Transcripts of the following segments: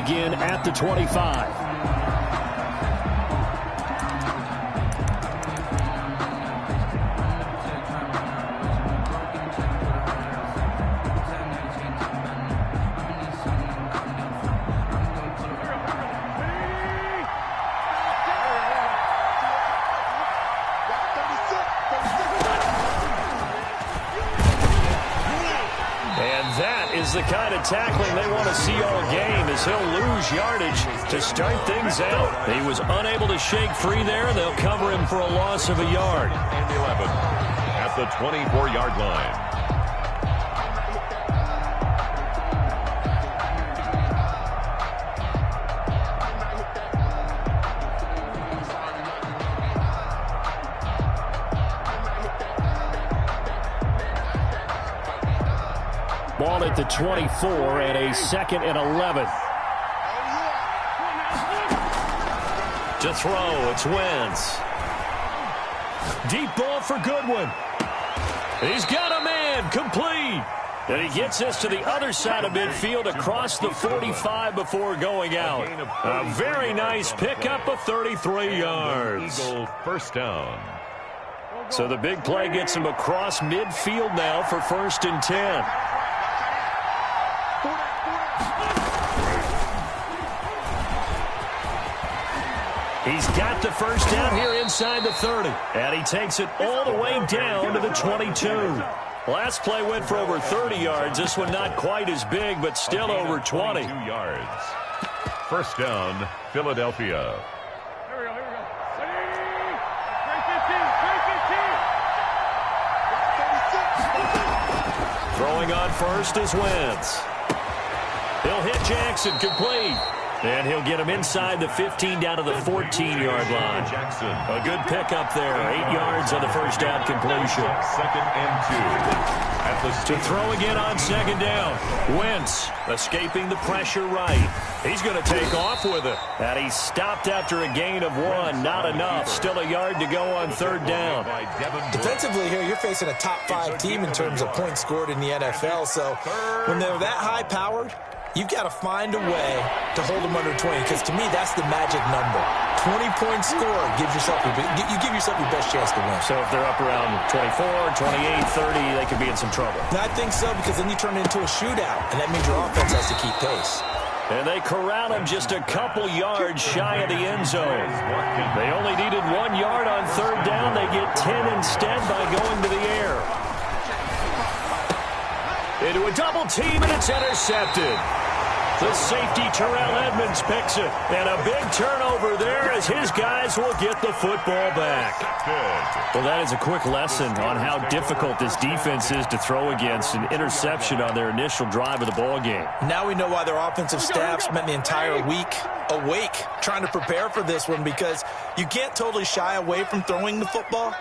begin at the 25. The kind of tackling they want to see all game as he'll lose yardage to start things out. He was unable to shake free there. They'll cover him for a loss of a yard. And 11 at the 24-yard line. Ball at the 24 and a 2nd and 11. To throw, it's Wentz. Deep ball for Goodwin. He's got a man, complete. And he gets us to the other side of midfield across the 45 before going out. A very nice pickup of 33 yards. Eagle first down. So the big play gets him across midfield now for 1st and 10. He's got the first down here inside the 30. And he takes it all the way down to the 22. Last play went for over 30 yards. This one not quite as big, but still over 20. 22 yards. First down, Philadelphia. Here we go. Throwing on first is Wentz. He'll hit Jackson, complete. And he'll get him inside the 15 down to the 14-yard line. Jackson. A good pickup there. 8 yards on the first down completion. 2nd and 2. To throw again on 2nd down. Wentz escaping the pressure right. He's going to take off with it. And he's stopped after a gain of 1. Not enough. Still a yard to go on 3rd down. Defensively here, you're facing a top 5 team in terms of points scored in the NFL. So when they're that high-powered, you've got to find a way to hold them under 20, because to me, that's the magic number. 20 points scored gives yourself you give yourself your best chance to win. So if they're up around 24, 28, 30, they could be in some trouble. I think so, because then you turn it into a shootout, and that means your offense has to keep pace. And they corral him just a couple yards shy of the end zone. They only needed 1 yard on 3rd down. They get 10 instead by going to the air. Into a double team, and it's intercepted. The safety, Terrell Edmonds, picks it. And a big turnover there as his guys will get the football back. Well, that is a quick lesson on how difficult this defense is to throw against. An interception on their initial drive of the ball game. Now we know why their offensive staff spent the entire week awake trying to prepare for this one, because you can't totally shy away from throwing the football.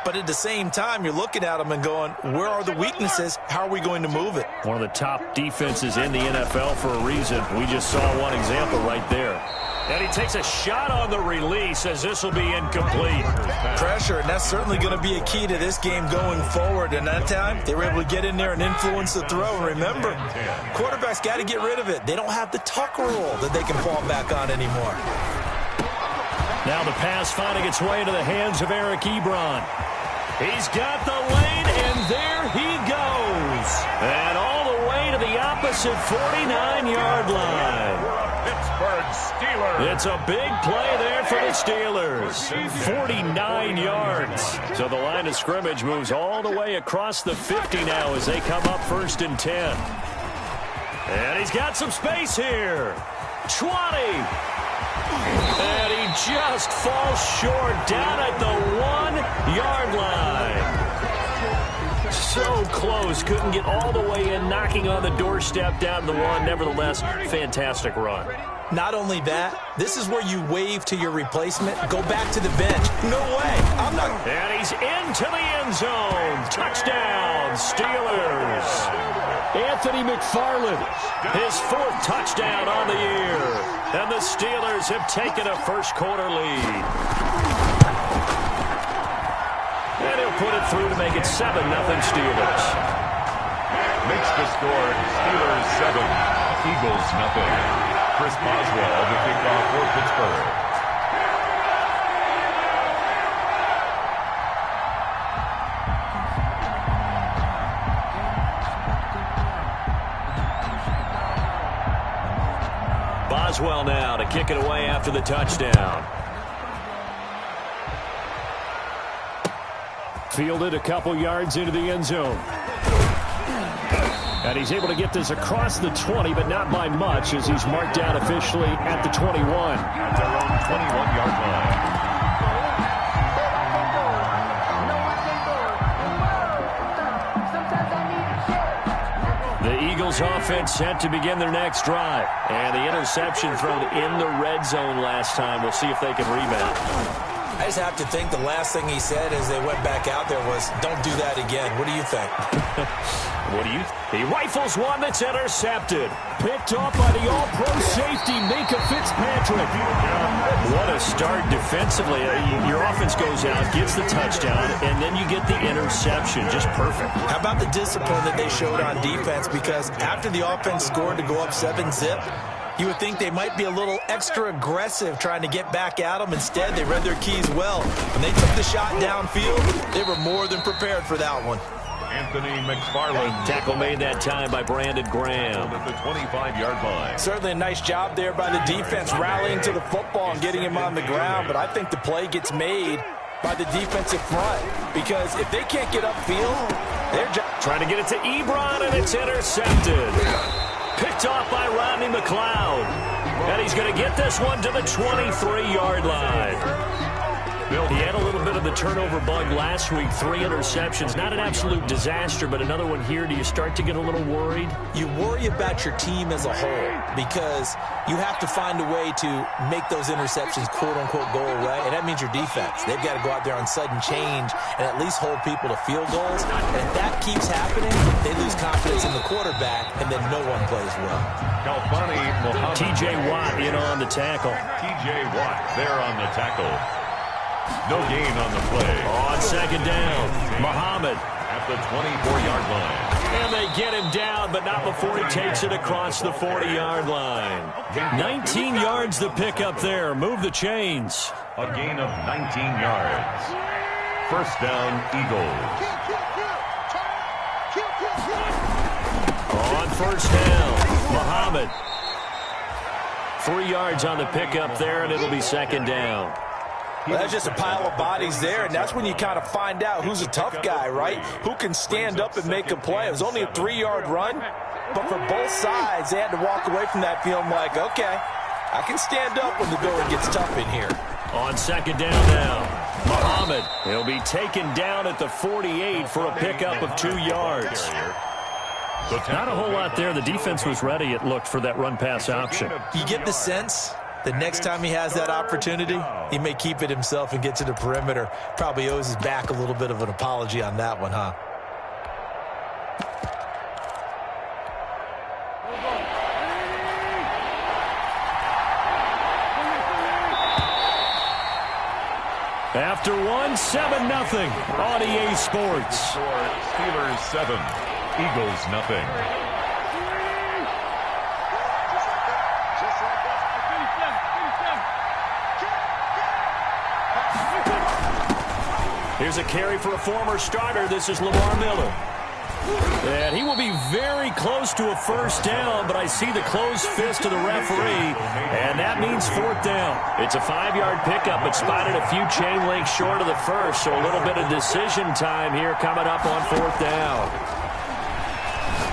But at the same time, you're looking at them and going, where are the weaknesses? How are we going to move it? One of the top defenses in the NFL for a reason. We just saw one example right there. And he takes a shot on the release as this will be incomplete. Pressure, and that's certainly going to be a key to this game going forward. And that time, they were able to get in there and influence the throw. And remember, quarterbacks got to get rid of it. They don't have the tuck rule that they can fall back on anymore. Now the pass finding its way into the hands of Eric Ebron. He's got the lane, and there he goes. And all the way to the opposite 49-yard line. Pittsburgh Steelers. It's a big play there for the Steelers. 49 yards. So the line of scrimmage moves all the way across the 50 now as they come up 1st and 10. And he's got some space here. 20. And he just falls short down at the 1-yard line. So close. Couldn't get all the way in, knocking on the doorstep down to the 1. Nevertheless, fantastic run. Not only that, this is where you wave to your replacement, go back to the bench. No way. I'm not. And he's into the end zone. Touchdown, Steelers. Anthony McFarland, his 4th touchdown on the year. And the Steelers have taken a first-quarter lead. And he'll put it through to make it 7-0 Steelers. Makes the score Steelers 7, Eagles 0. Chris Boswell to kick off for Pittsburgh. Boswell now to kick it away after the touchdown. Fielded a couple yards into the end zone. And he's able to get this across the 20, but not by much, as he's marked down officially at the 21. At their own 21-yard line. The Eagles offense set to begin their next drive. And the interception thrown in the red zone last time. We'll see if they can rebound. I just have to think the last thing he said as they went back out there was, don't do that again. What do you think? What do you think? He rifles one that's intercepted. Picked off by the all-pro safety, Minka Fitzpatrick. What a start defensively. Your offense goes out, gets the touchdown, and then you get the interception. Just perfect. How about the discipline that they showed on defense? Because after the offense scored to go up 7-zip, you would think they might be a little extra aggressive trying to get back at them. Instead, they read their keys well. When they took the shot downfield, they were more than prepared for that one. Anthony McFarland. Tackle made that time by Brandon Graham. At the 25-yard line. Certainly a nice job there by the defense rallying to the football and getting him on the ground. But I think the play gets made by the defensive front. Because if they can't get upfield, they're just trying to get it to Ebron, and it's intercepted. Picked off by Rodney McLeod. And he's going to get this one to the 23-yard line. He had a little bit of the turnover bug last week, 3 interceptions. Not an absolute disaster, but another one here. Do you start to get a little worried? You worry about your team as a whole because you have to find a way to make those interceptions, quote-unquote, go away, and that means your defense. They've got to go out there on sudden change and at least hold people to field goals. And if that keeps happening, they lose confidence in the quarterback, and then no one plays well. T.J. Watt in on the tackle. T.J. Watt there on the tackle. No gain on the play. On second down, Muhammad at the 24-yard line. And they get him down, but not before he takes it across the 40-yard line. 19 yards to pick up there. Move the chains. A gain of 19 yards. First down, Eagles. On first down, Muhammad. 3 yards on the pickup there, and it'll be second down. Well, that's just a pile of bodies there, and that's when you kind of find out who's a tough guy, right? Who can stand up and make a play. It was only a 3-yard run, but for both sides, they had to walk away from that feeling like, okay, I can stand up when the going gets tough in here. On second down now, Muhammad. He'll be taken down at the 48 for a pickup of 2 yards. Not a whole lot there. The defense was ready, it looked, for that run-pass option. You get the sense the next time he has that opportunity, he may keep it himself and get to the perimeter. Probably owes his back a little bit of an apology on that one, huh? After 1, 7-0 on EA Sports. Steelers 7, Eagles nothing. Here's a carry for a former starter. This is Lamar Miller. And he will be very close to a first down, but I see the closed fist of the referee, and that means fourth down. It's a 5-yard pickup, but spotted a few chain links short of the first, so a little bit of decision time here coming up on fourth down.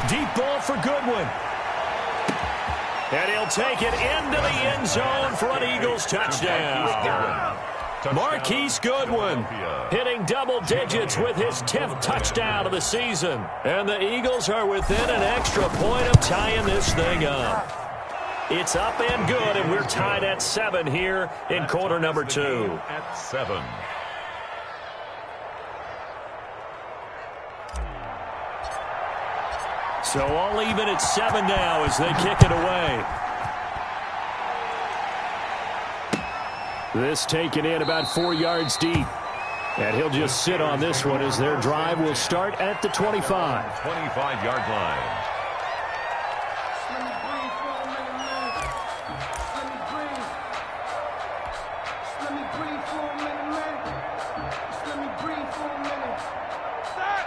Deep ball for Goodwin. And he'll take it into the end zone for an Eagles touchdown. Marquise Goodwin hitting double digits with his 10th touchdown of the season. And the Eagles are within an extra point of tying this thing up. It's up and good, and we're tied at 7 here in quarter number 2. At 7. So all even at 7 now as they kick it away. This taken in about 4 yards deep. And he'll just sit on this one as their drive will start at the 25. 25-yard line.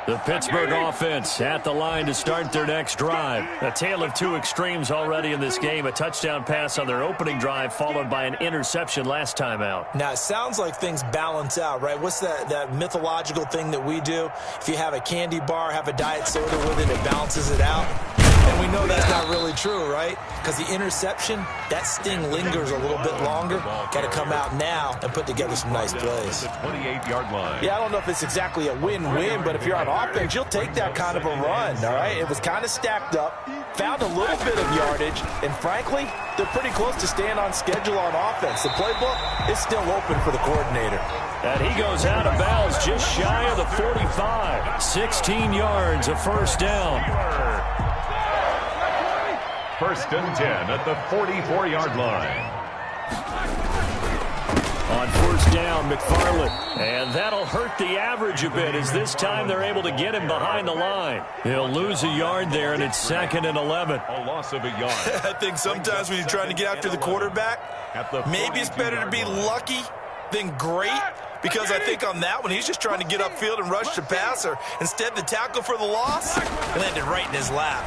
The Pittsburgh offense at the line to start their next drive. A tale of two extremes already in this game. A touchdown pass on their opening drive followed by an interception last time out. Now, it sounds like things balance out, right? What's that mythological thing that we do? If you have a candy bar, have a diet soda with it, it balances it out. And we know that's not really true, right? Because the interception, that sting lingers a little bit longer. Got to come out now and put together some nice plays. 28-yard line. Yeah, I don't know if it's exactly a win-win, but if you're on offense, you'll take that kind of a run, all right? It was kind of stacked up, found a little bit of yardage, and frankly, they're pretty close to staying on schedule on offense. The playbook is still open for the coordinator. And he goes out of bounds just shy of the 45. 16 yards, a first down. First and 10 at the 44-yard line. On first down, McFarland. And that'll hurt the average a bit as this time they're able to get him behind the line. He'll lose a yard there, and it's 2nd and 11. A loss of a yard. I think sometimes when you're trying to get after the quarterback, maybe it's better to be lucky than great. Because I think on that one, he's just trying to get upfield and rush the passer. Instead, the tackle for the loss landed right in his lap.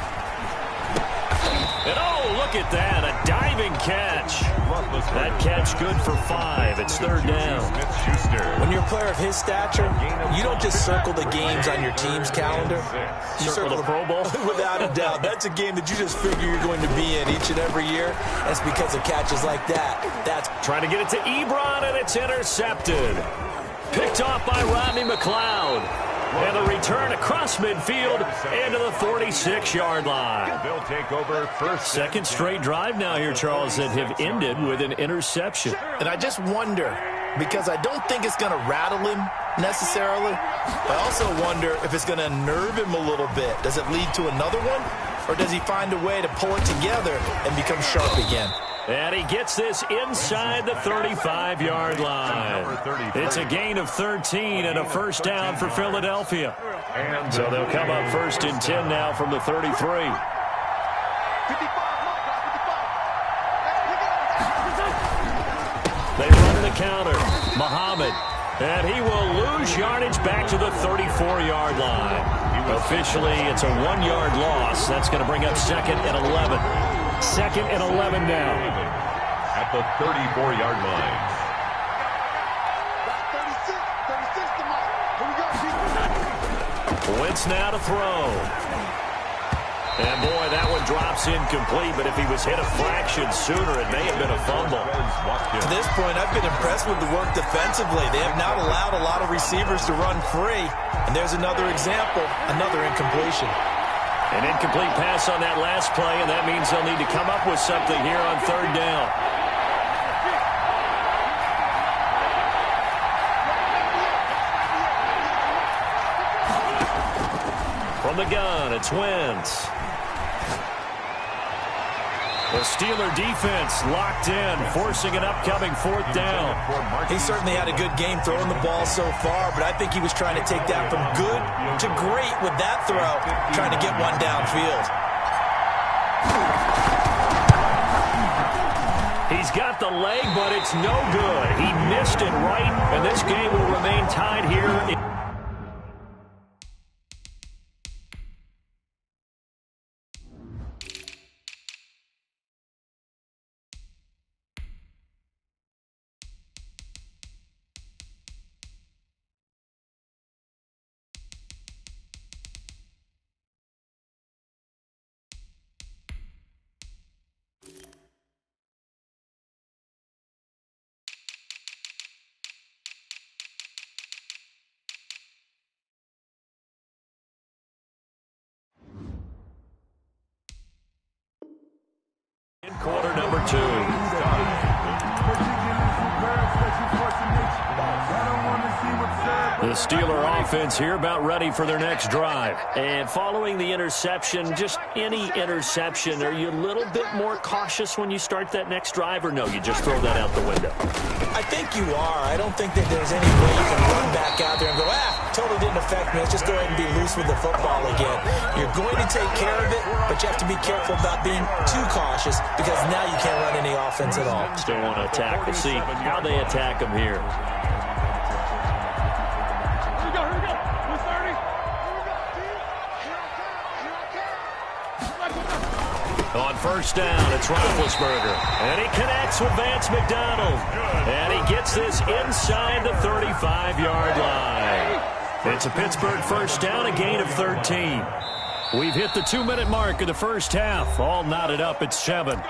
And oh, look at that, a diving catch. That catch good for 5. It's 3rd down. When you're a player of his stature, you don't just circle the games on your team's calendar. You circle the Pro Bowl? Without a doubt. That's a game that you just figure you're going to be in each and every year. That's because of catches like that. That's trying to get it to Ebron, and it's intercepted. Picked off by Rodney McLeod. And the return across midfield and to the 46-yard line. They'll take over first. Second straight drive now here, Charles, that have ended with an interception. And I just wonder, because I don't think it's going to rattle him necessarily, but I also wonder if it's going to unnerve him a little bit. Does it lead to another one, or does he find a way to pull it together and become sharp again? And he gets this inside the 35-yard line. It's a gain of 13 and a first down for Philadelphia. So they'll come up 1st and 10 now from the 33. They run the counter. Muhammad. And he will lose yardage back to the 34-yard line. Officially, it's a 1-yard loss. That's going to bring up 2nd and 11. 2nd and 11 now. At the 34-yard line. Wentz now to throw. And boy, that one drops incomplete, but if he was hit a fraction sooner, it may have been a fumble. To this point, I've been impressed with the work defensively. They have not allowed a lot of receivers to run free. And there's another example, another incompletion. An incomplete pass on that last play, and that means they'll need to come up with something here on 3rd down. From the gun, it's Wentz. The Steeler defense locked in, forcing an upcoming 4th down. He certainly had a good game throwing the ball so far, but I think he was trying to take that from good to great with that throw, trying to get one downfield. He's got the leg, but it's no good. He missed it right, and this game will remain tied here. In quarter number 2. The Steeler offense here about ready for their next drive. And following the interception, just any interception, are you a little bit more cautious when you start that next drive, or no, you just throw that out the window? I think you are. I don't think that there's any way you can run back out there and go, totally didn't affect me. Let's just go ahead and be loose with the football again. You're going to take care of it, but you have to be careful about being too cautious because now you can't run any offense at all. Still want to attack. We'll see how they attack them here. first down. It's Roethlisberger. And he connects with Vance McDonald. And he gets this inside the 35-yard line. It's a Pittsburgh first down, a gain of 13. We've hit the 2-minute mark of the first half. All knotted up at 7.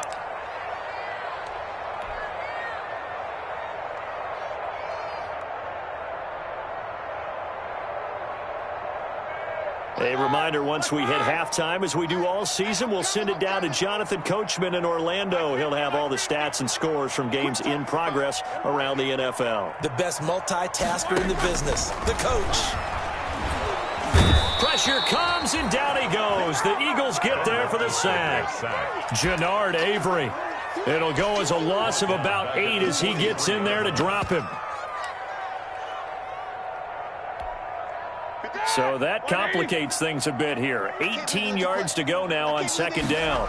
A reminder, once we hit halftime, as we do all season, we'll send it down to Jonathan Coachman in Orlando. He'll have all the stats and scores from games in progress around the NFL. The best multitasker in the business, the coach. Pressure comes, and down he goes. The Eagles get there for the sack. Jannard Avery. It'll go as a loss of about 8 as he gets in there to drop him. So that complicates things a bit here. 18 yards to go now on second down.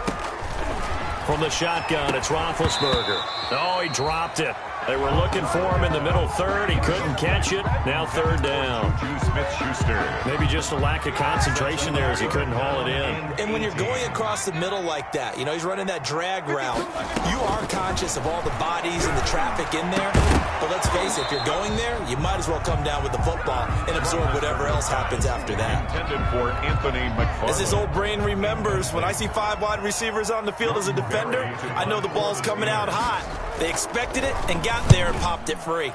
From the shotgun, it's Roethlisberger. Oh, he dropped it. They were looking for him in the middle third. He couldn't catch it. Now third down. Smith-Schuster. Maybe just a lack of concentration there as he couldn't haul it in. And when you're going across the middle like that, you know, he's running that drag route, you are conscious of all the bodies and the traffic in there. But let's face it, if you're going there, you might as well come down with the football and absorb whatever else happens after that. Intended for Anthony McFarland. As his old brain remembers, when I see 5 wide receivers on the field as a defender, I know the ball's coming out hot. They expected it and got there and popped it free.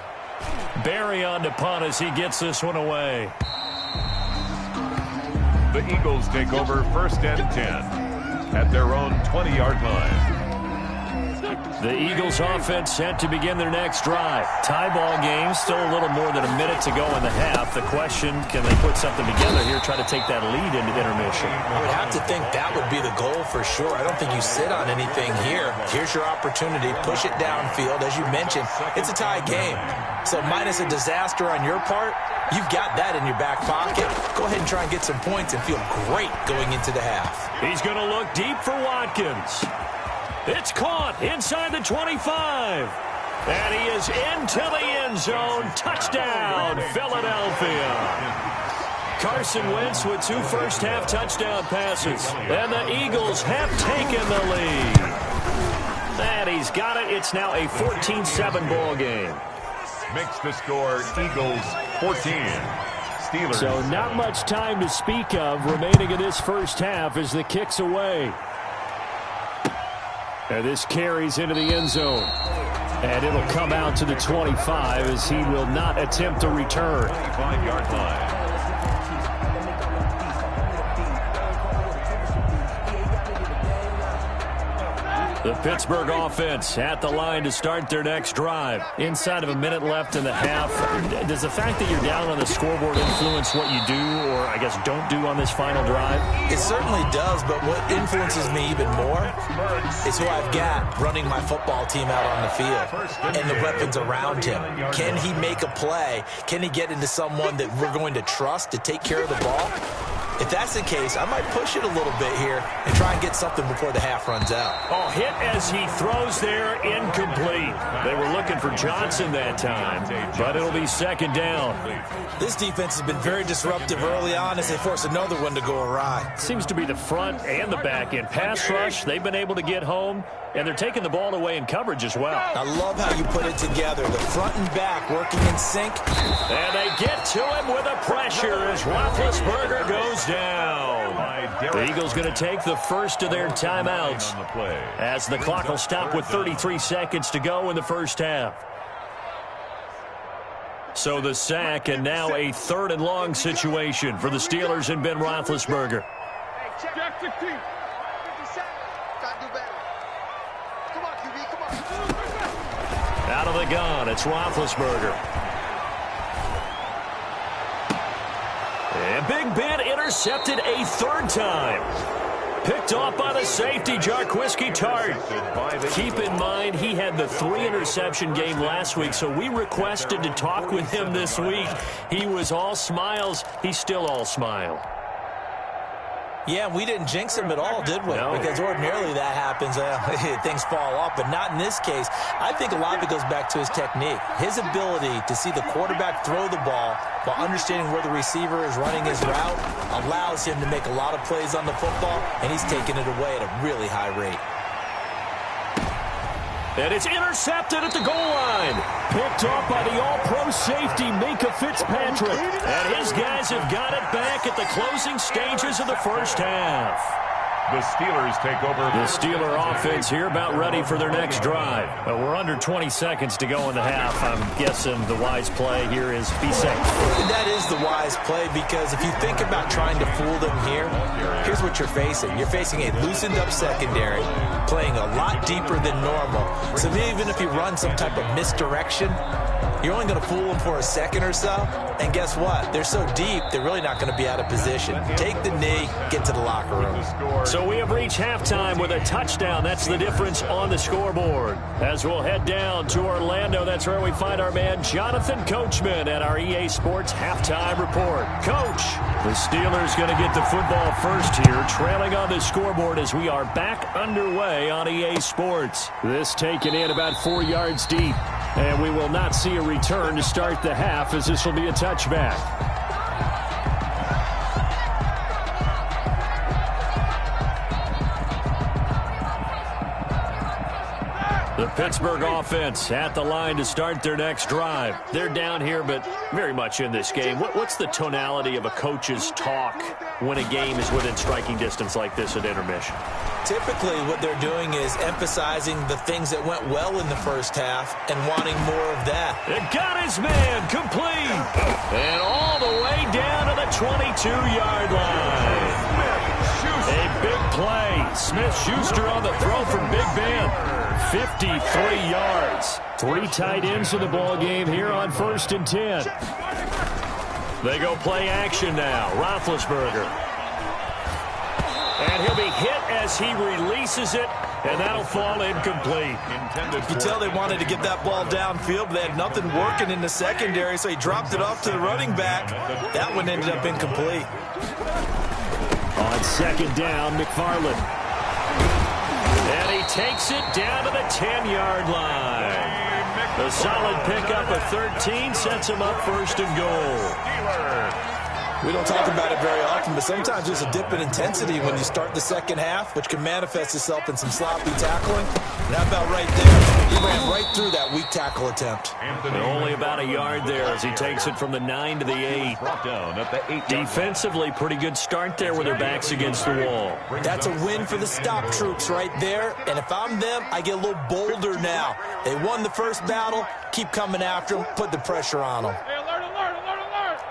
Barry on to punt as he gets this one away. The Eagles take over first and 10 at their own 20-yard line. The Eagles offense set to begin their next drive. Tie ball game, still a little more than a minute to go in the half. The question, can they put something together here, try to take that lead into intermission? I would have to think that would be the goal for sure. I don't think you sit on anything here. Here's your opportunity. Push it downfield. As you mentioned, it's a tie game. So minus a disaster on your part, you've got that in your back pocket. Go ahead and try and get some points and feel great going into the half. He's going to look deep for Watkins. It's caught inside the 25. And he is into the end zone. Touchdown, Philadelphia. Carson Wentz with 2 first-half touchdown passes. And the Eagles have taken the lead. And he's got it. It's now a 14-7 ball game. Makes the score Eagles 14. Steelers. So not much time to speak of remaining in this first half as the kick's away. And this carries into the end zone. And it'll come out to the 25 as he will not attempt to return. 25-yard line. The Pittsburgh offense at the line to start their next drive. Inside of a minute left in the half. Does the fact that you're down on the scoreboard influence what you do, or I guess don't do on this final drive? It certainly does, but what influences me even more is who I've got running my football team out on the field and the weapons around him. Can he make a play? Can he get into someone that we're going to trust to take care of the ball? If that's the case, I might push it a little bit here and try and get something before the half runs out. Oh, hit as he throws there, incomplete. They were looking for Johnson that time, but it'll be second down. This defense has been very disruptive early on as they force another one to go awry. Seems to be the front and the back end. Pass rush, they've been able to get home, and they're taking the ball away in coverage as well. I love how you put it together. The front and back working in sync. And they get to him with a pressure as Roethlisberger goes down. The Eagles going to take the first of their timeouts as the clock will stop with 33 seconds to go in the first half. So the sack, and now a 3rd and long situation for the Steelers and Ben Roethlisberger. Out of the gun, it's Roethlisberger. And Big Ben intercepted a 3rd time. Picked off by the safety, Jarquiski Tart. Keep in mind, he had the 3-interception game last week, so we requested to talk with him this week. He was all smiles. He's still all smile. Yeah, we didn't jinx him at all, did we? No. Because ordinarily that happens, things fall off, but not in this case. I think a lot of it goes back to his technique. His ability to see the quarterback throw the ball while understanding where the receiver is running his route allows him to make a lot of plays on the football, and he's taking it away at a really high rate. And it's intercepted at the goal line. Picked off by the all-pro safety, Minkah Fitzpatrick. And his guys have got it back at the closing stages of the first half. The Steelers take over. The Steeler offense here about ready for their next drive. We're under 20 seconds to go in the half. I'm guessing the wise play here is be safe. That is the wise play, because if you think about trying to fool them here, here's what you're facing. You're facing a loosened up secondary, playing a lot deeper than normal. So even if you run some type of misdirection, you're only going to fool them for a second or so. And guess what? They're so deep, they're really not going to be out of position. Take the knee, get to the locker room. So we have reached halftime with a touchdown. That's the difference on the scoreboard. As we'll head down to Orlando, that's where we find our man Jonathan Coachman at our EA Sports Halftime Report. Coach, the Steelers going to get the football first here, trailing on the scoreboard as we are back underway on EA Sports. This taken in about 4 yards deep. And we will not see a return to start the half, as this will be a touchback. The Pittsburgh offense at the line to start their next drive. They're down here, but very much in this game. What's the tonality of a coach's talk when a game is within striking distance like this at intermission? Typically, what they're doing is emphasizing the things that went well in the first half and wanting more of that. It got his man complete. And all the way down to the 22-yard line. A big play. Smith-Schuster on the throw from Big Ben. 53 yards. 3 tight ends in the ball game here on 1st and 10. They go play action now. Roethlisberger. And he'll be hit as he releases it, and that'll fall incomplete. You can tell they wanted to get that ball downfield, but they had nothing working in the secondary, so he dropped it off to the running back. That one ended up incomplete. On 2nd down, McFarland. And he takes it down to the 10-yard line. A solid pickup of 13 sets him up 1st and goal. We don't talk about it very often, but sometimes there's a dip in intensity when you start the second half, which can manifest itself in some sloppy tackling. And how about right there? He ran right through that weak tackle attempt. And only about a yard there as he takes it from the 9 to the 8. Brought down at the 8. Defensively, pretty good start there with their backs against the wall. That's a win for the stop troops right there. And if I'm them, I get a little bolder now. They won the first battle. Keep coming after them. Put the pressure on them. Hey, alert, alert, alert, alert.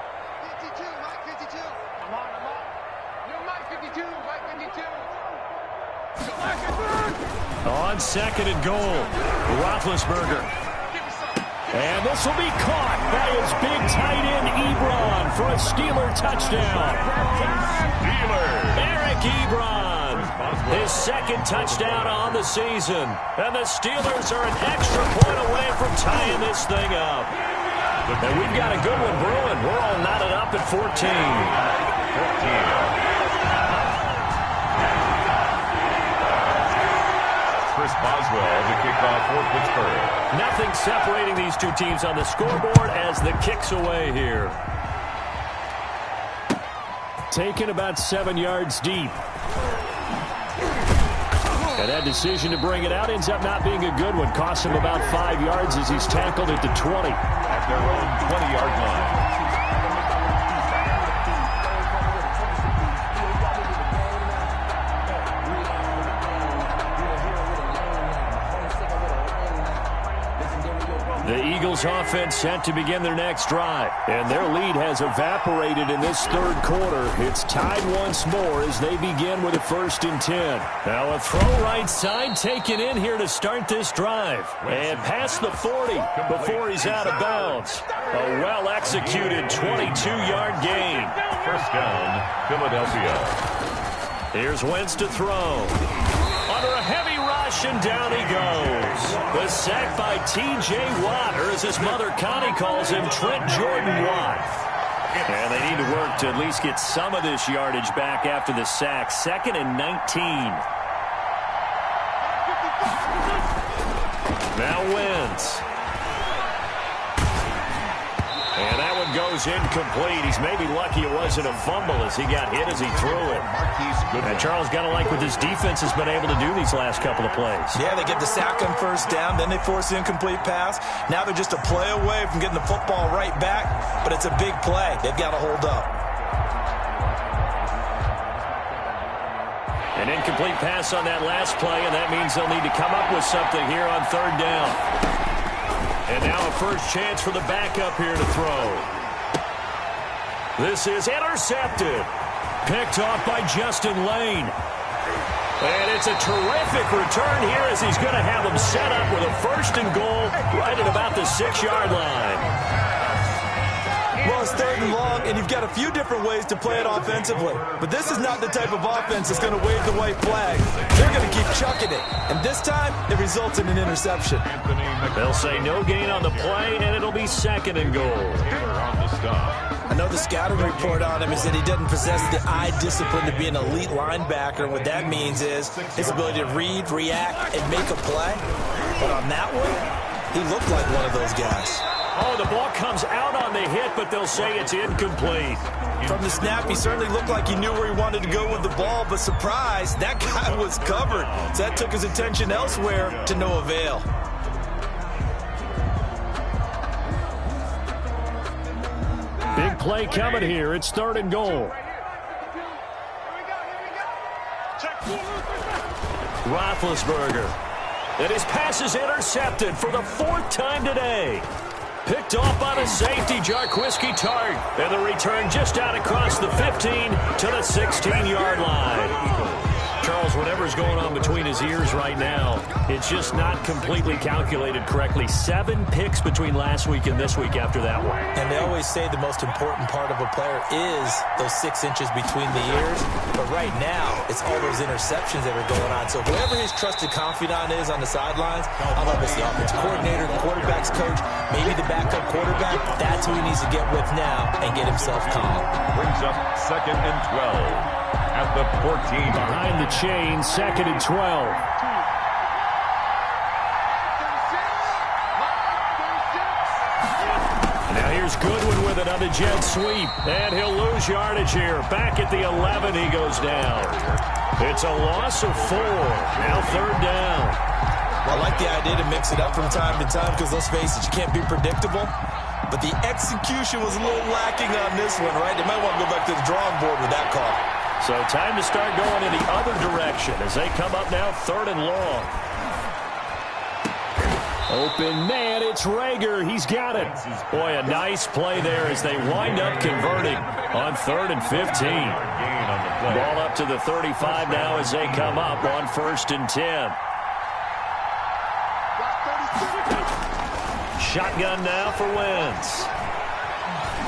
52, Mike 52. I'm on. You're Mike 52, Mike 52. On 2nd and goal, Roethlisberger. And this will be caught by his big tight end, Ebron, for a Steeler touchdown. Eric Ebron, his 2nd touchdown on the season. And the Steelers are an extra point away from tying this thing up. And we've got a good one brewing. We're all knotted up at 14. Chris Boswell to kick off for Pittsburgh. Nothing separating these two teams on the scoreboard as the kick's away here. Taken about 7 yards deep. And that decision to bring it out ends up not being a good one. Costs him about 5 yards as he's tackled at the 20. At their own 20-yard line. The Eagles offense set to begin their next drive. And their lead has evaporated in this 3rd quarter. It's tied once more as they begin with a 1st and 10. Now a throw right side taken in here to start this drive. And past the 40 before he's out of bounds. A well-executed 22-yard gain. 1st down, Philadelphia. Here's Wentz to throw. Under a heavy rush, and down he goes. The sack by T.J. Watt, or as his mother Connie calls him, Trent Jordan Watt. And they need to work to at least get some of this yardage back after the sack. 2nd and 19. Now Wentz. And that one goes incomplete. He's maybe lucky it wasn't a fumble as he got hit as he threw it. And Charles, got to like what this defense has been able to do these last couple of plays. Yeah, they get the sack on first down, then they force the incomplete pass. Now they're just a play away from getting the football right back, but it's a big play. They've got to hold up. An incomplete pass on that last play, and that means they'll need to come up with something here on third down. And now a first chance for the backup here to throw. This is intercepted. Picked off by Justin Lane. And it's a terrific return here as he's going to have them set up with a first and goal right at about the 6-yard line. Well, it's third and long, and you've got a few different ways to play it offensively. But this is not the type of offense that's going to wave the white flag. They're going to keep chucking it. And this time, it results in an interception. They'll say no gain on the play, and it'll be second and goal. I know the scouting report on him is that he doesn't possess the eye discipline to be an elite linebacker. And what that means is his ability to read, react, and make a play. But on that one, he looked like one of those guys. Oh, the ball comes out on the hit, but they'll say it's incomplete. From the snap, he certainly looked like he knew where he wanted to go with the ball, but surprise, that guy was covered. So that took his attention elsewhere to no avail. Big play coming here. It's third and goal. Roethlisberger. And his pass is intercepted for the 4th time today. Picked off on a safety, Jarquiski Tart. And the return just out across the 15 to the 16-yard line. Charles, whatever's going on between his ears right now, it's just not completely calculated correctly. 7 picks between last week and this week after that one. And they always say the most important part of a player is those 6 inches between the ears. But right now, it's all those interceptions that are going on. So whoever his trusted confidant is on the sidelines, I don't know if it's the offensive coordinator, the quarterback's coach, maybe the backup quarterback, that's who he needs to get with now and get himself calm. Brings up second and 12 at the 14. Behind the chain, second and 12. Now here's Goodwin with another jet sweep, and he'll lose yardage here. Back at the 11, he goes down. It's a loss of 4. Now third down. I like the idea to mix it up from time to time because, let's face it, you can't be predictable. But the execution was a little lacking on this one, right? They might want to go back to the drawing board with that call. So time to start going in the other direction as they come up now third and long. Open man, it's Rager. He's got it. Boy, a nice play there as they wind up converting on 3rd and 15. Ball up to the 35 now as they come up on 1st and 10. Shotgun now for Wentz.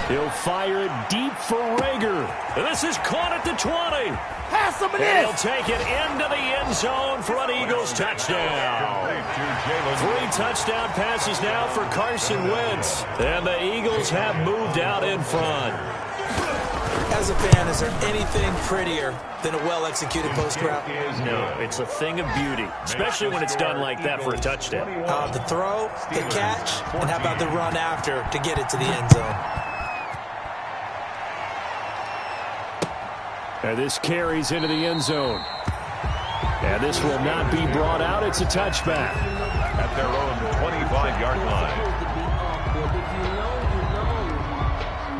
He'll fire it deep for Rager. And this is caught at the 20. Pass him, and he'll take it into the end zone for an Eagles touchdown. 3 touchdown passes now for Carson Wentz. And the Eagles have moved out in front. As a fan, is there anything prettier than a well-executed post route? No, it's a thing of beauty, especially when it's done like that for a touchdown. The throw, the catch, and how about the run after to get it to the end zone? And this carries into the end zone. And this will not be brought out. It's a touchback. At their own 25-yard line.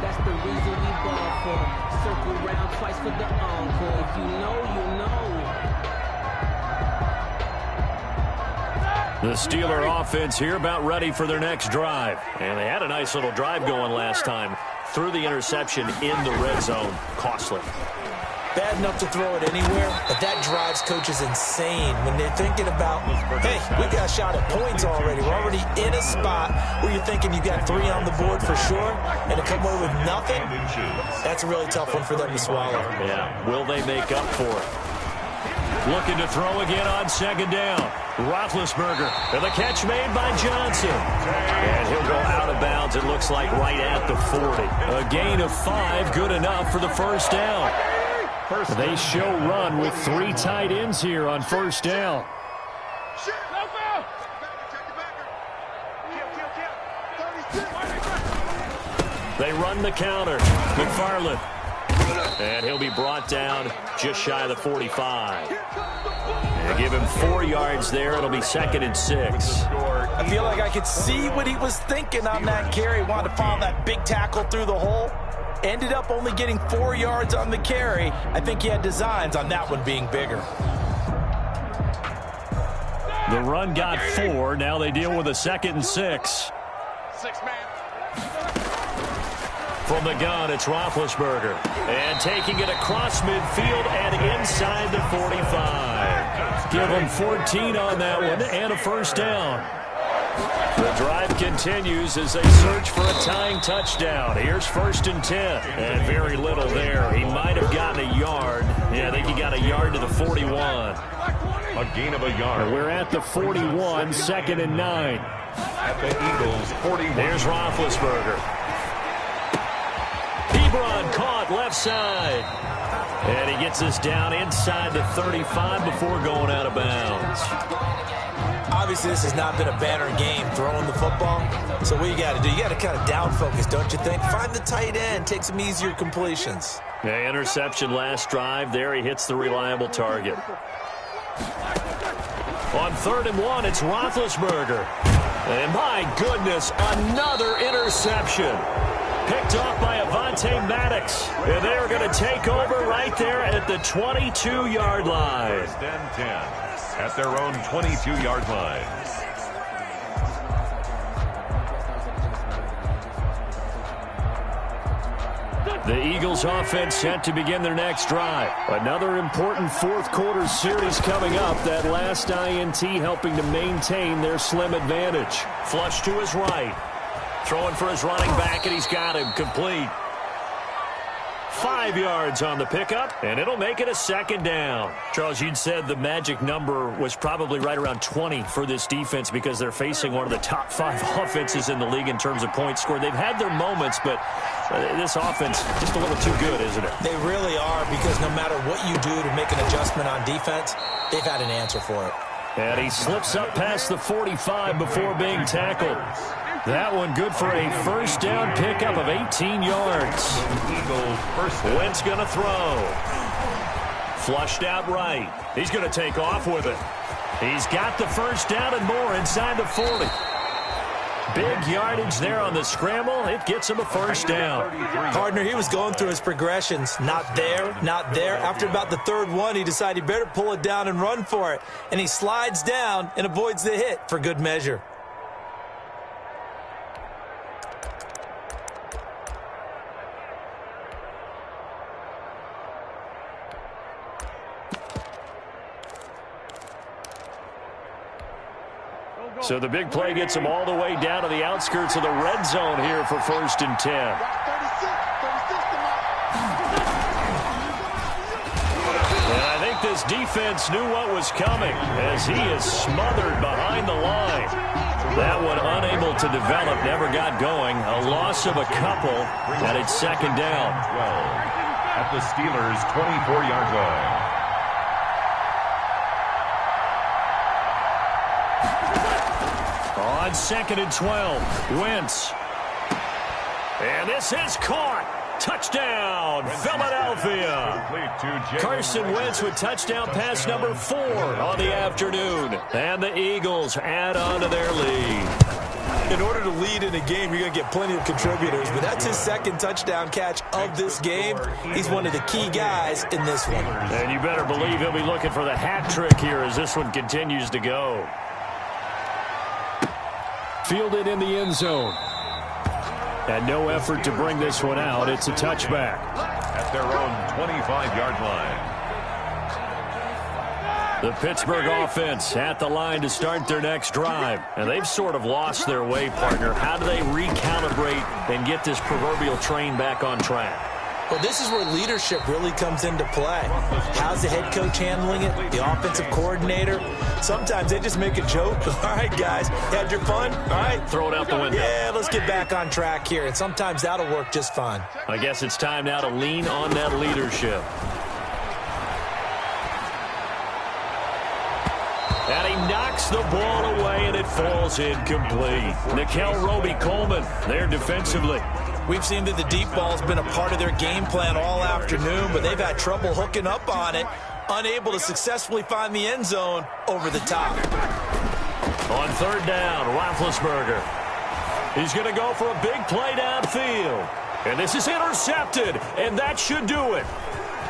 That's the reason we ball for. Circle round twice for the encore. If you know, you know. The Steeler offense here about ready for their next drive. And they had a nice little drive going last time. Threw the interception in the red zone. Costly. Bad enough to throw it anywhere, but that drives coaches insane when they're thinking about, hey, we got a shot at points already. We're already in a spot where you're thinking you got 3 on the board for sure, and to come away with nothing, that's a really tough one for them to swallow. Yeah, will they make up for it? Looking to throw again on 2nd down. Roethlisberger, and the catch made by Johnson. And he'll go out of bounds, it looks like right at the 40. A gain of 5, good enough for the first down. They show run with 3 tight ends here on 1st down. They run the counter. McFarland. And he'll be brought down just shy of the 45. They give him 4 yards there. It'll be 2nd and 6. I feel like I could see what he was thinking on that carry. Wanted to follow that big tackle through the hole. Ended up only getting 4 yards on the carry. I think he had designs on that one being bigger. The run got 4. Now they deal with a 2nd and 6. 6-man. From the gun, it's Roethlisberger. And taking it across midfield and inside the 45. Give him 14 on that one and a first down. The drive continues as they search for a tying touchdown. Here's 1st and 10. And very little there. He might have gotten a yard. Yeah, I think he got a yard to the 41. A gain of a yard. And we're at the 41, 2nd and 9. At the Eagles, 41. Here's Roethlisberger. Ebron caught left side. And he gets us down inside the 35 before going out of bounds. Obviously, this has not been a banner game throwing the football. So what you got to do, you got to kind of down focus, don't you think? Find the tight end, take some easier completions. Yeah, interception last drive. There he hits the reliable target. On 3rd and 1, it's Roethlisberger. And my goodness, another interception. Picked off by Avonte Maddox. And they are going to take over right there at the 22-yard line. 1st and 10 at their own 22-yard line. The Eagles offense set to begin their next drive. Another important 4th quarter series coming up. That last INT helping to maintain their slim advantage. Flush to his right. Throwing for his running back, and he's got him complete. 5 yards on the pickup, and it'll make it a 2nd down. Charles, you'd said the magic number was probably right around 20 for this defense because they're facing one of the top 5 offenses in the league in terms of points scored. They've had their moments, but this offense just a little too good, isn't it? They really are, because no matter what you do to make an adjustment on defense, they've had an answer for it. And he slips up past the 45 before being tackled. That one good for a first down pickup of 18 yards. Eagles first down. Wentz going to throw. Flushed out right. He's going to take off with it. He's got the first down and more inside the 40. Big yardage there on the scramble. It gets him a first down. Partner, he was going through his progressions. Not there, not there. After about the 3rd one, he decided he better pull it down and run for it. And he slides down and avoids the hit for good measure. So the big play gets him all the way down to the outskirts of the red zone here for 1st and 10. And I think this defense knew what was coming as he is smothered behind the line. That one unable to develop, never got going. A loss of a couple, and it's 2nd down. 12 at the Steelers' 24-yard line. On 2nd and 12, Wentz. And this is caught. Touchdown, Philadelphia. Carson Wentz with touchdown pass number 4 on the afternoon. And the Eagles add on to their lead. In order to lead in a game, you're going to get plenty of contributors, but that's his 2nd touchdown catch of this game. He's one of the key guys in this one. And you better believe he'll be looking for the hat trick here as this one continues to go. Fielded in the end zone. And no effort to bring this one out. It's a touchback. At their own 25-yard line. The Pittsburgh offense at the line to start their next drive. And they've sort of lost their way, partner. How do they recalibrate and get this proverbial train back on track? Well, this is where leadership really comes into play. How's the head coach handling it? The offensive coordinator? Sometimes they just make a joke. All right, guys, you had your fun? All right. Throw it out the window. Yeah, let's get back on track here. And sometimes that'll work just fine. I guess it's time now to lean on that leadership. And he knocks the ball away, and it falls incomplete. Nickel Roby-Coleman there defensively. We've seen that the deep ball's been a part of their game plan all afternoon, but they've had trouble hooking up on it, unable to successfully find the end zone over the top. On third down, Roethlisberger. He's going to go for a big play downfield. And this is intercepted, and that should do it.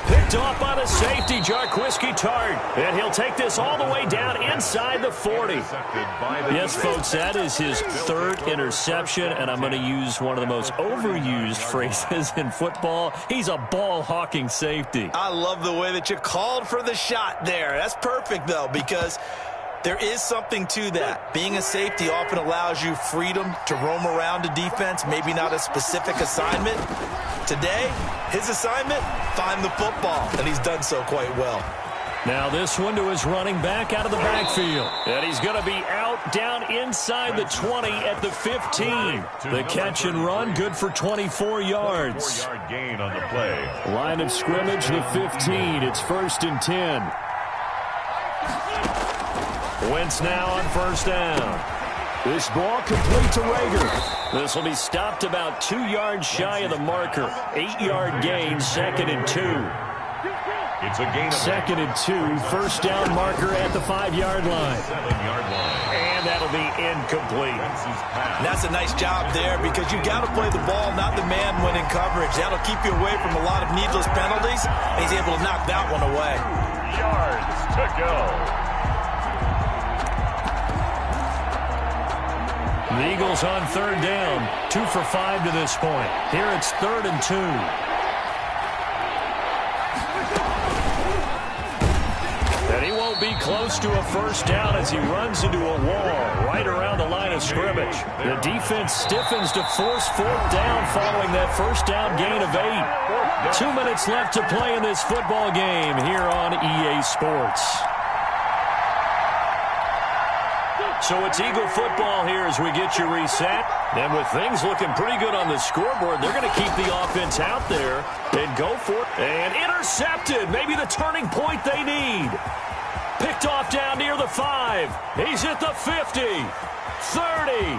Picked off by the safety, Jarquiski Tart. And he'll take this all the way down inside the 40. Yes, folks, that is his third interception, and I'm going to use one of the most overused phrases in football. He's a ball-hawking safety. I love the way that you called for the shot there. That's perfect, though, because there is something to that. Being a safety often allows you freedom to roam around a defense, maybe not a specific assignment. Today, his assignment, find the football, and he's done so quite well. Now this one to his running back out of the backfield. And he's going to be out down inside the 20 at the 15. The catch and run, good for 24 yards. 4-yard gain on the play. Line of scrimmage, the 15. It's 1st and 10. Wentz now on first down. This ball complete to Rager. This will be stopped about 2 yards shy of the marker. 8-yard gain, 2nd and 2. It's a gain of 2nd and 2. First down marker at the 5-yard line. 7-yard line. And that'll be incomplete. And that's a nice job there because you've got to play the ball, not the man when in coverage. That'll keep you away from a lot of needless penalties. And he's able to knock that one away. Yards to go. The Eagles on third down, 2 for 5 to this point. Here it's 3rd and 2. And he won't be close to a first down as he runs into a wall right around the line of scrimmage. The defense stiffens to force 4th down following that first down gain of 8. 2 minutes left to play in this football game here on EA Sports. So it's Eagle football here as we get you reset. And with things looking pretty good on the scoreboard, they're going to keep the offense out there and go for it. And intercepted. Maybe the turning point they need. Picked off down near the 5. He's at the 50, 30,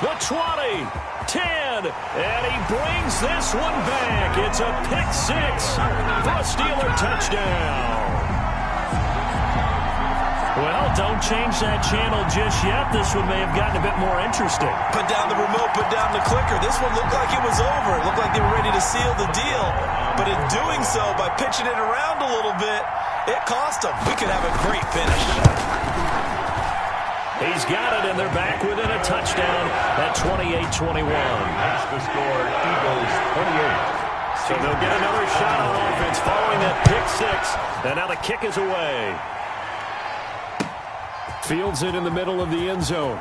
the 20, 10. And he brings this one back. It's a pick 6 for a Steeler touchdown. Well, don't change that channel just yet. This one may have gotten a bit more interesting. Put down the remote, put down the clicker. This one looked like it was over. It looked like they were ready to seal the deal. But in doing so, by pitching it around a little bit, it cost them. We could have a great finish. He's got it, and they're back within a touchdown at 28-21. That's the score, Eagles 28. So they'll get another shot on offense following that pick 6. And now the kick is away. Fields it in the middle of the end zone.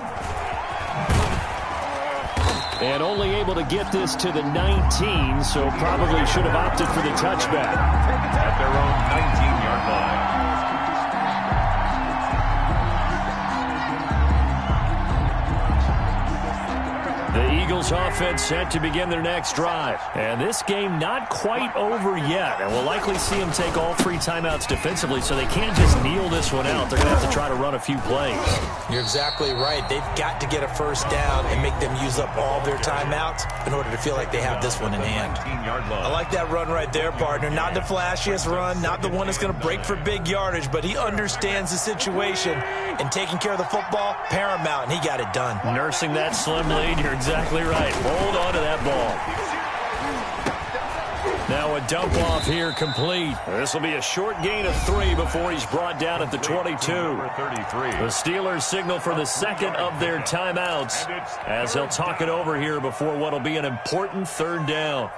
And only able to get this to the 19, so probably should have opted for the touchback. At their own 19-yard line. The Eagles offense set to begin their next drive. And this game not quite over yet. And we'll likely see them take all 3 timeouts defensively, so they can't just kneel this one out. They're going to have to try to run a few plays. You're exactly right. They've got to get a first down and make them use up all their timeouts in order to feel like they have this one in hand. I like that run right there, partner. Not the flashiest run, not the one that's going to break for big yardage, but he understands the situation, and taking care of the football, paramount, and he got it done. Nursing that slim lead, you're exactly right. Hold on to that ball. Now a dump off here complete. This will be a short gain of 3 before he's brought down at the 22. The Steelers signal for the second of their timeouts as they'll talk it over here before what will be an important 3rd down.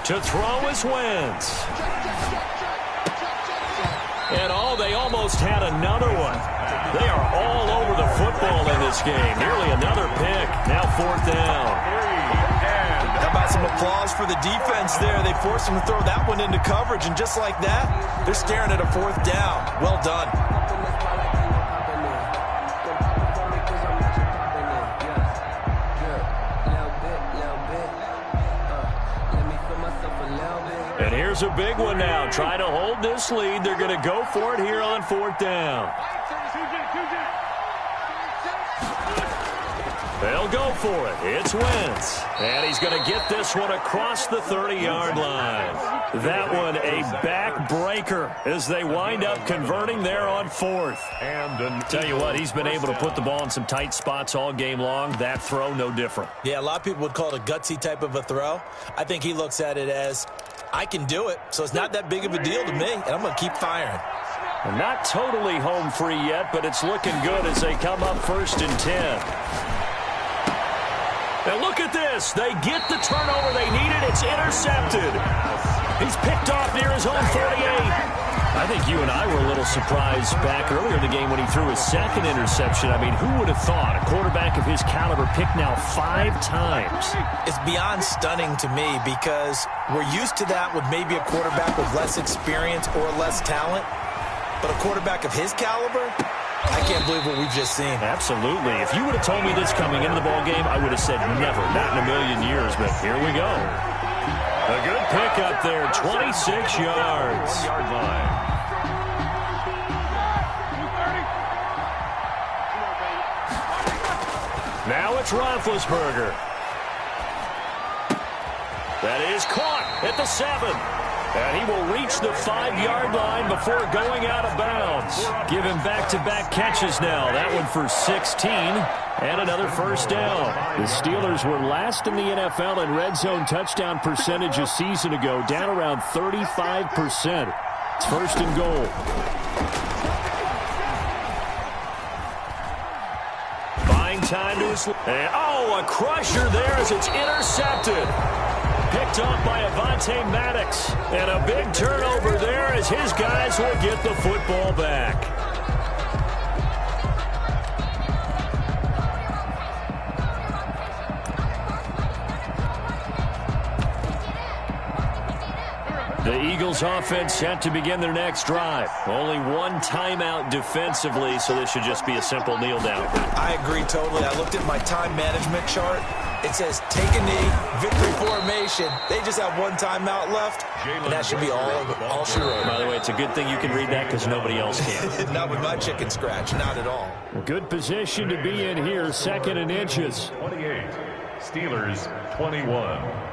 To throw is Wentz. And they almost had another one. They are all over the football in this game. Nearly another pick. Now 4th down. How about some applause for the defense there? They forced him to throw that one into coverage, and just like that, they're staring at a 4th down. Well done. here's a big one now. Trying to hold this lead. They're going to go for it here on 4th down. They'll go for it. It's Wentz. And he's going to get this one across the 30-yard line. That one a backbreaker as they wind up converting there on 4th. And tell you what, he's been able to put the ball in some tight spots all game long. That throw, no different. Yeah, a lot of people would call it a gutsy type of a throw. I think he looks at it as, I can do it, so it's not that big of a deal to me, and I'm going to keep firing. They're not totally home free yet, but it's looking good as they come up 1st and 10. Now look at this. They get the turnover they needed. It's intercepted. He's picked off near his own 38. I think you and I were a little surprised back earlier in the game when he threw his second interception. I mean, who would have thought a quarterback of his caliber picked now 5 times? It's beyond stunning to me because we're used to that with maybe a quarterback with less experience or less talent. But a quarterback of his caliber, I can't believe what we've just seen. Absolutely. If you would have told me this coming into the ball game, I would have said never, not in a million years. But here we go. A good pick up there, 26 yards. 1-yard line. Now it's Roethlisberger. That is caught at the 7. And he will reach the 5-yard line before going out of bounds. Give him back-to-back catches now. That one for 16 and another 1st down. The Steelers were last in the NFL in red zone touchdown percentage a season ago, down around 35%. It's 1st and goal. Buying time to his... Oh, a crusher there as it's intercepted. Picked off by Avonte Maddox. And a big turnover there as his guys will get the football back. The Eagles offense set to begin their next drive. Only one timeout defensively, so this should just be a simple kneel down. I agree totally. I looked at my time management chart. It says take a knee, victory formation. They just have one timeout left, and that should be all she wrote. By the way, it's a good thing you can read that because nobody else can. Not with my chicken scratch, not at all. A good position to be in here, 2nd and inches. 28, Steelers 21.